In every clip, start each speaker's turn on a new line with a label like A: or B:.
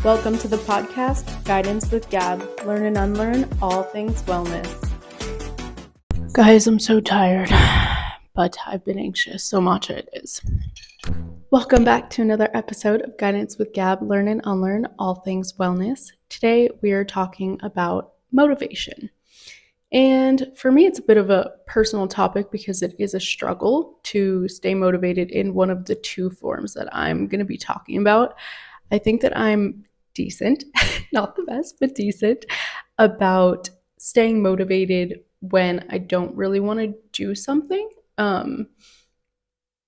A: Welcome to the podcast, Guidance with Gab. Learn and unlearn all things wellness. Guys, I'm so tired, but I've been anxious, so matcha it is. Welcome back to another episode of Guidance with Gab. Learn and unlearn all things wellness. Today, we are talking about motivation. And for me, it's a bit of a personal topic because it is a struggle to stay motivated in one of the two forms that I'm going to be talking about. I think that I'm decent, not the best, but decent about staying motivated when I don't really want to do something,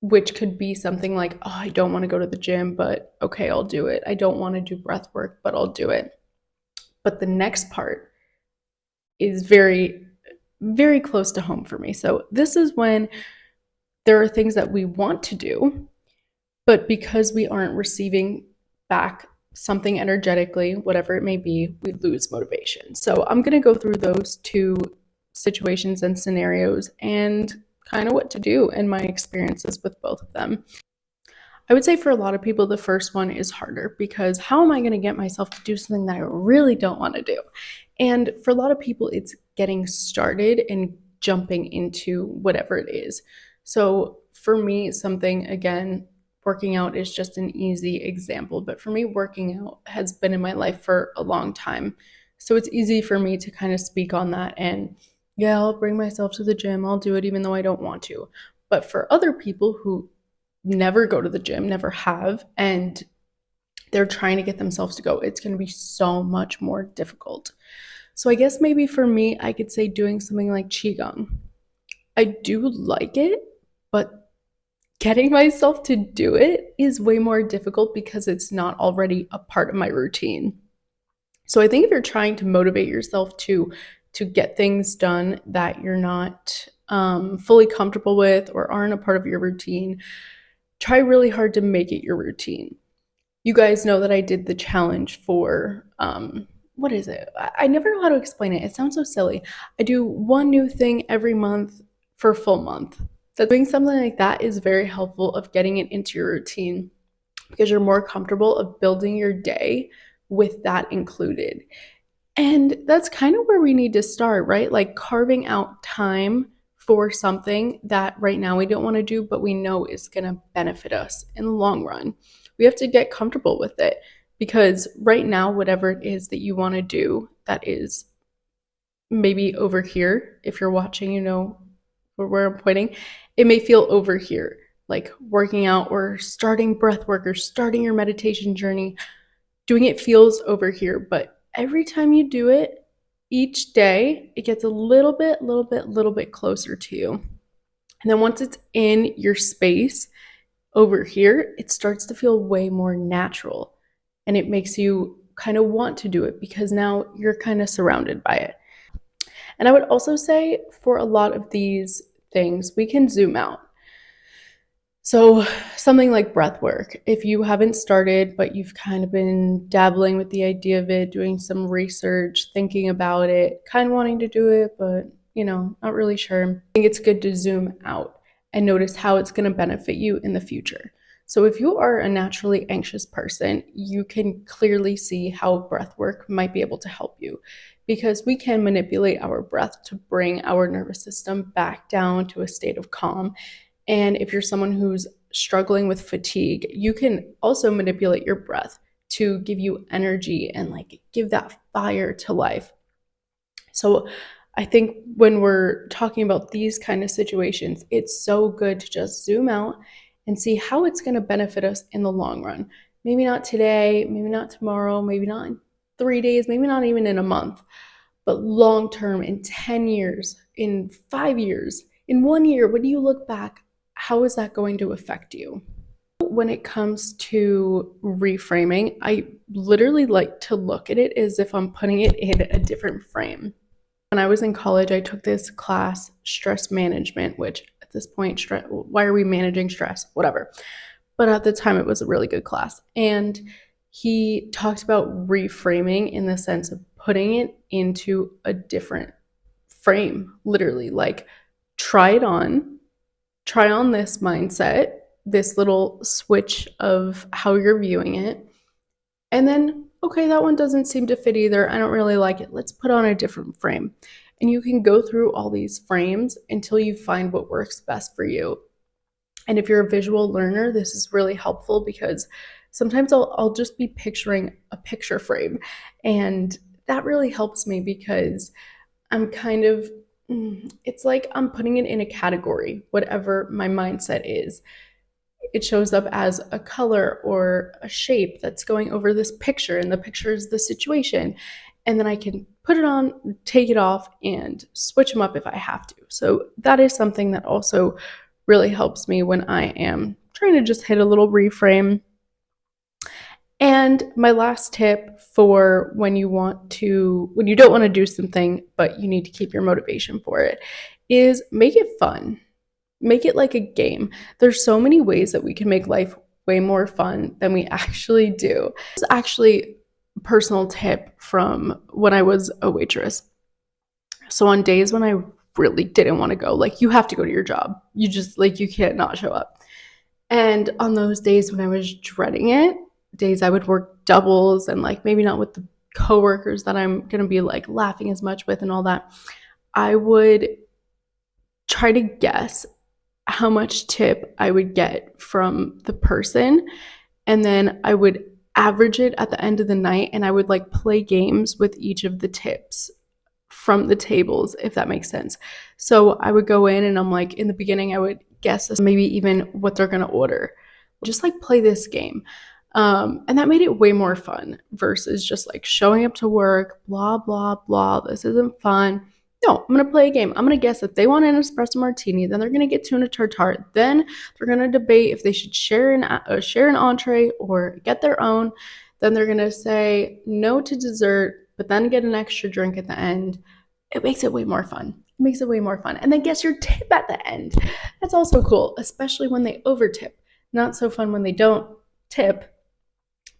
A: which could be something like, oh, I don't want to go to the gym, but okay, I'll do it. I don't want to do breath work, but I'll do it. But the next part is very, very close to home for me. So this is when there are things that we want to do, but because we aren't receiving back something energetically, whatever it may be, we lose motivation. So I'm going to go through those two situations and scenarios and kind of what to do and my experiences with both of them. I would say for a lot of people, the first one is harder because how am I going to get myself to do something that I really don't want to do? And for a lot of people, it's getting started and jumping into whatever it is. So for me, something, again, working out is just an easy example, but for me, working out has been in my life for a long time. So it's easy for me to kind of speak on that and, yeah, I'll bring myself to the gym, I'll do it even though I don't want to. But for other people who never go to the gym, never have, and they're trying to get themselves to go, it's going to be so much more difficult. So I guess maybe for me, I could say doing something like Qigong. I do like it, but getting myself to do it is way more difficult because it's not already a part of my routine. So I think if you're trying to motivate yourself to get things done that you're not fully comfortable with or aren't a part of your routine, try really hard to make it your routine. You guys know that I did the challenge for, what is it? I never know how to explain it. It sounds so silly. I do one new thing every month for a full month. So doing something like that is very helpful of getting it into your routine because you're more comfortable of building your day with that included. And that's kind of where we need to start, right? Like carving out time for something that right now we don't want to do, but we know is going to benefit us in the long run. We have to get comfortable with it because right now, whatever it is that you want to do, that is maybe over here. If you're watching, you know where I'm pointing. It may feel over here, like working out or starting breath work or starting your meditation journey. Doing it feels over here, but every time you do it, each day, it gets a little bit closer to you. And then once it's in your space over here, it starts to feel way more natural. And it makes you kind of want to do it because now you're kind of surrounded by it. And I would also say for a lot of these things, we can zoom out. So something like breath work, if you haven't started, but you've kind of been dabbling with the idea of it, doing some research, thinking about it, kind of wanting to do it, but not really sure. I think it's good to zoom out and notice how it's going to benefit you in the future. So if you are a naturally anxious person, you can clearly see how breath work might be able to help you because we can manipulate our breath to bring our nervous system back down to a state of calm. And if you're someone who's struggling with fatigue, you can also manipulate your breath to give you energy and give that fire to life. So I think when we're talking about these kind of situations, it's so good to just zoom out and see how it's going to benefit us in the long run. Maybe not today, maybe not tomorrow, maybe not in 3 days, maybe not even in a month, but long term, in 10 years, in 5 years, in 1 year, when you look back, how is that going to affect you? When it comes to reframing, I literally like to look at it as if I'm putting it in a different frame. When I was in college, I took this class, stress management, which at this point, why are we managing stress? Whatever. But at the time, it was a really good class. And he talked about reframing in the sense of putting it into a different frame, literally. Like, try on this mindset, this little switch of how you're viewing it. And then, okay, that one doesn't seem to fit either. I don't really like it. Let's put on a different frame. And you can go through all these frames until you find what works best for you. And if you're a visual learner, this is really helpful because sometimes I'll just be picturing a picture frame. And that really helps me because I'm kind of, it's like I'm putting it in a category, whatever my mindset is. It shows up as a color or a shape that's going over this picture, and the picture is the situation. And then I can put it on, take it off, and switch them up if I have to. So that is something that also really helps me when I am trying to just hit a little reframe. And my last tip for when you don't want to do something, but you need to keep your motivation for it, is make it fun. Make it like a game. There's so many ways that we can make life way more fun than we actually do. This is actually a personal tip from when I was a waitress. So on days when I really didn't want to go, like, you have to go to your job. You just, like, you can't not show up. And on those days when I was dreading it, days I would work doubles and, like, maybe not with the coworkers that I'm going to be, like, laughing as much with and all that, I would try to guess how much tip I would get from the person, and then I would average it at the end of the night, and I would, like, play games with each of the tips from the tables, if that makes sense. So I would go in and I'm like, in the beginning I would guess this, maybe even what they're gonna order. Just, like, play this game. And that made it way more fun versus just, like, showing up to work, blah, blah, blah, this isn't fun. No, I'm going to play a game. I'm going to guess if they want an espresso martini, then they're going to get tuna tartare. Then they're going to debate if they should share an entree or get their own. Then they're going to say no to dessert, but then get an extra drink at the end. It makes it way more fun. It makes it way more fun. And then guess your tip at the end. That's also cool, especially when they over tip. Not so fun when they don't tip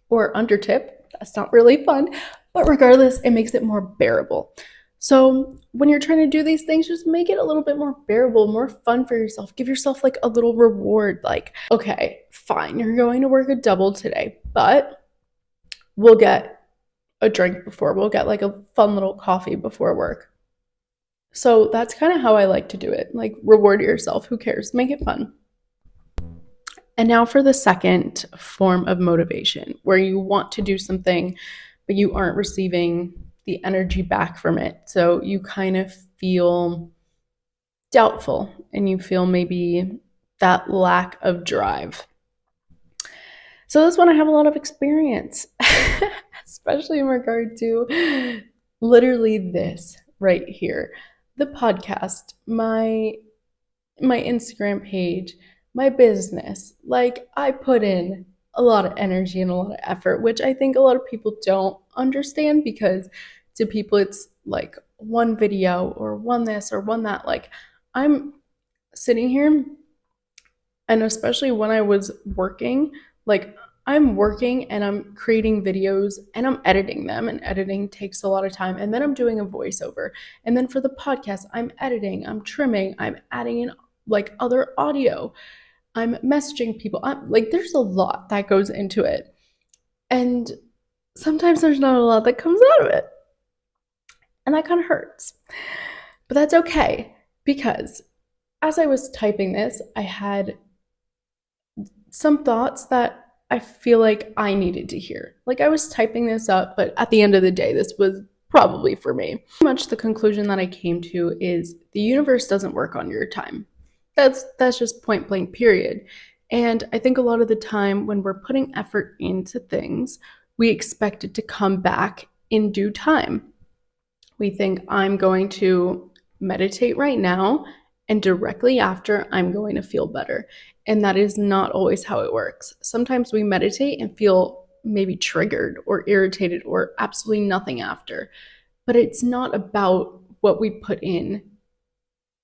A: or under tip. That's not really fun. But regardless, it makes it more bearable. So when you're trying to do these things, just make it a little bit more bearable, more fun for yourself. Give yourself, like, a little reward. Like, okay, fine, you're going to work a double today, but we'll get a drink before. We'll get, like, a fun little coffee before work. So that's kind of how I like to do it. Like, reward yourself. Who cares? Make it fun. And now for the second form of motivation, where you want to do something, but you aren't receiving the energy back from it. So you kind of feel doubtful and you feel maybe that lack of drive. So this one I have a lot of experience, especially in regard to literally this right here. The podcast, my Instagram page, my business. Like, I put in a lot of energy and a lot of effort, which I think a lot of people don't understand, because to people it's like one video or one this or one that. Like, I'm sitting here, and especially when I was working, like, I'm working and I'm creating videos and I'm editing them, and editing takes a lot of time, and then I'm doing a voiceover, and then for the podcast I'm editing, I'm trimming, I'm adding in, like, other audio, I'm messaging people. Like, there's a lot that goes into it. And sometimes there's not a lot that comes out of it. And that kind of hurts. But that's okay, because as I was typing this, I had some thoughts that I feel like I needed to hear. Like, I was typing this up, but at the end of the day, this was probably for me. Pretty much the conclusion that I came to is the universe doesn't work on your time. That's just point blank, period. And I think a lot of the time when we're putting effort into things, we expect it to come back in due time. We think, I'm going to meditate right now, and directly after, I'm going to feel better. And that is not always how it works. Sometimes we meditate and feel maybe triggered or irritated or absolutely nothing after. But it's not about what we put in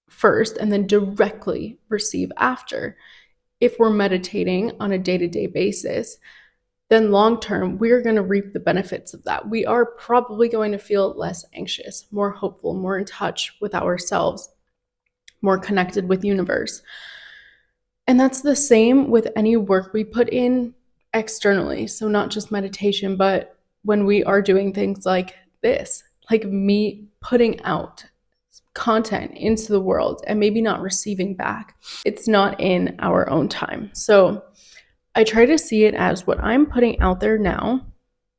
A: first and then directly receive after. If we're meditating on a day-to-day basis, then long term, we're going to reap the benefits of that. We are probably going to feel less anxious, more hopeful, more in touch with ourselves, more connected with the universe. And that's the same with any work we put in externally. So not just meditation, but when we are doing things like this, like me putting out content into the world and maybe not receiving back, it's not in our own time. So I try to see it as what I'm putting out there now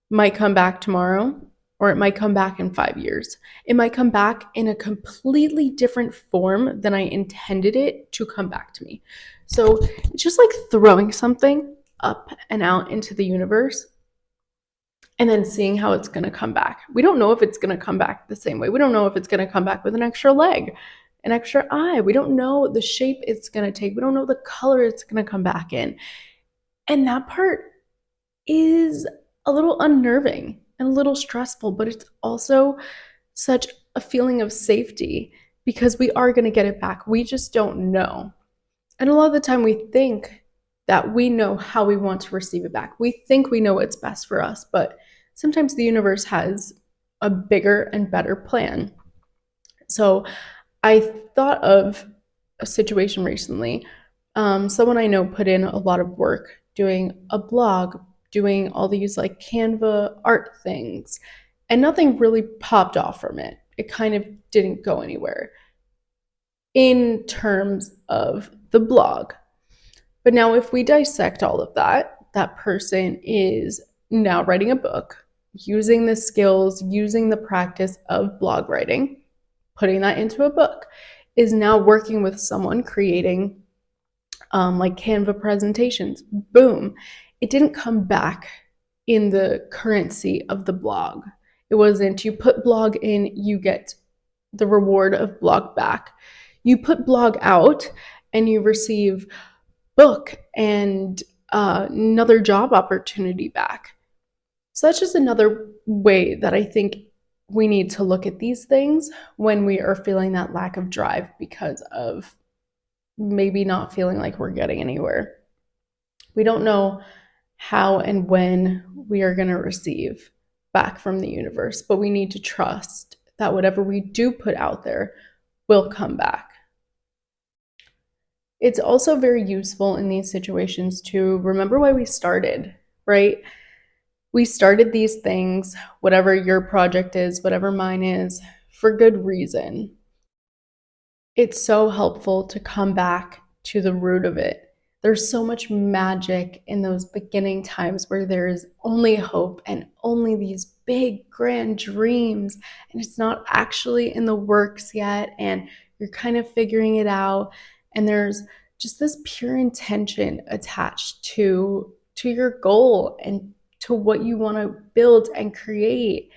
A: might come back tomorrow, or it might come back in 5 years. It might come back in a completely different form than I intended it to come back to me. So it's just like throwing something up and out into the universe and then seeing how it's going to come back. We don't know if it's going to come back the same way. We don't know if it's going to come back with an extra leg, an extra eye. We don't know the shape it's going to take. We don't know the color it's going to come back in. And that part is a little unnerving and a little stressful, but it's also such a feeling of safety because we are going to get it back. We just don't know. And a lot of the time we think that we know how we want to receive it back. We think we know what's best for us, but sometimes the universe has a bigger and better plan. So I thought of a situation recently. Someone I know put in a lot of work doing a blog, doing all these like Canva art things, and nothing really popped off from it. It kind of didn't go anywhere in terms of the blog. But now if we dissect all of that, that person is now writing a book, using the skills, using the practice of blog writing, putting that into a book, is now working with someone creating like Canva presentations. Boom. It didn't come back in the currency of the blog. It wasn't you put blog in, you get the reward of blog back. You put blog out and you receive book and another job opportunity back. So that's just another way that I think we need to look at these things when we are feeling that lack of drive because of maybe not feeling like we're getting anywhere. We don't know how and when we are going to receive back from the universe, but we need to trust that whatever we do put out there will come back. It's also very useful in these situations to remember why we started, right? We started these things, whatever your project is, whatever mine is, for good reason. It's so helpful to come back to the root of it. There's so much magic in those beginning times where there is only hope and only these big, grand dreams, and it's not actually in the works yet, and you're kind of figuring it out, and there's just this pure intention attached to your goal and to what you want to build and create.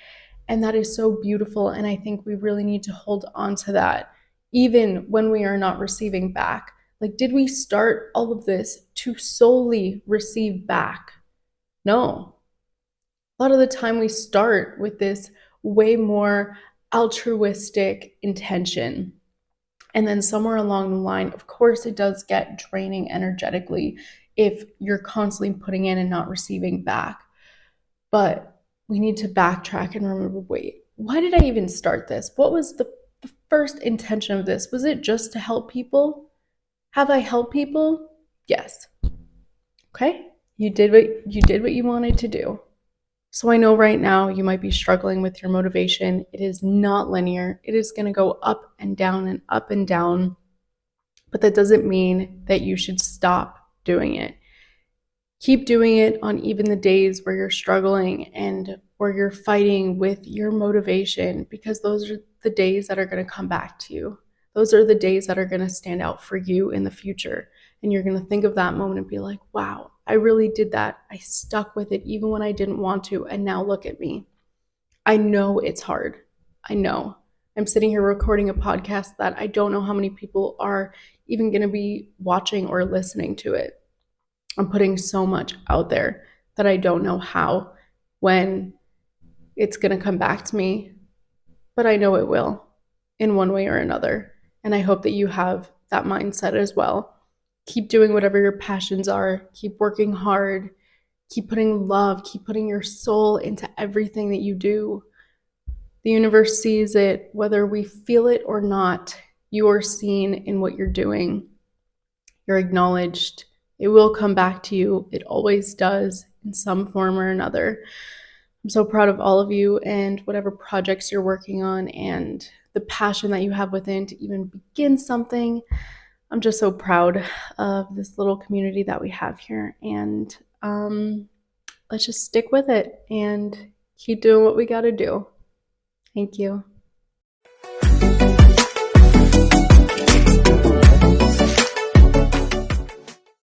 A: And that is so beautiful, and I think we really need to hold on to that even when we are not receiving back. Like, did we start all of this to solely receive back? No. A lot of the time we start with this way more altruistic intention. And then somewhere along the line, of course, it does get draining energetically if you're constantly putting in and not receiving back. But we need to backtrack and remember, wait, why did I even start this? What was the first intention of this? Was it just to help people? Have I helped people? Yes. Okay. You did what you wanted to do. So I know right now you might be struggling with your motivation. It is not linear. It is going to go up and down and up and down. But that doesn't mean that you should stop doing it. Keep doing it on even the days where you're struggling and where you're fighting with your motivation, because those are the days that are going to come back to you. Those are the days that are going to stand out for you in the future. And you're going to think of that moment and be like, wow, I really did that. I stuck with it even when I didn't want to. And now look at me. I know it's hard. I know. I'm sitting here recording a podcast that I don't know how many people are even going to be watching or listening to it. I'm putting so much out there that I don't know how, when it's going to come back to me, but I know it will in one way or another. And I hope that you have that mindset as well. Keep doing whatever your passions are. Keep working hard. Keep putting love. Keep putting your soul into everything that you do. The universe sees it, whether we feel it or not. You are seen in what you're doing. You're acknowledged. It will come back to you. It always does in some form or another. I'm so proud of all of you and whatever projects you're working on and the passion that you have within to even begin something. I'm just so proud of this little community that we have here. And let's just stick with it and keep doing what we got to do. Thank you.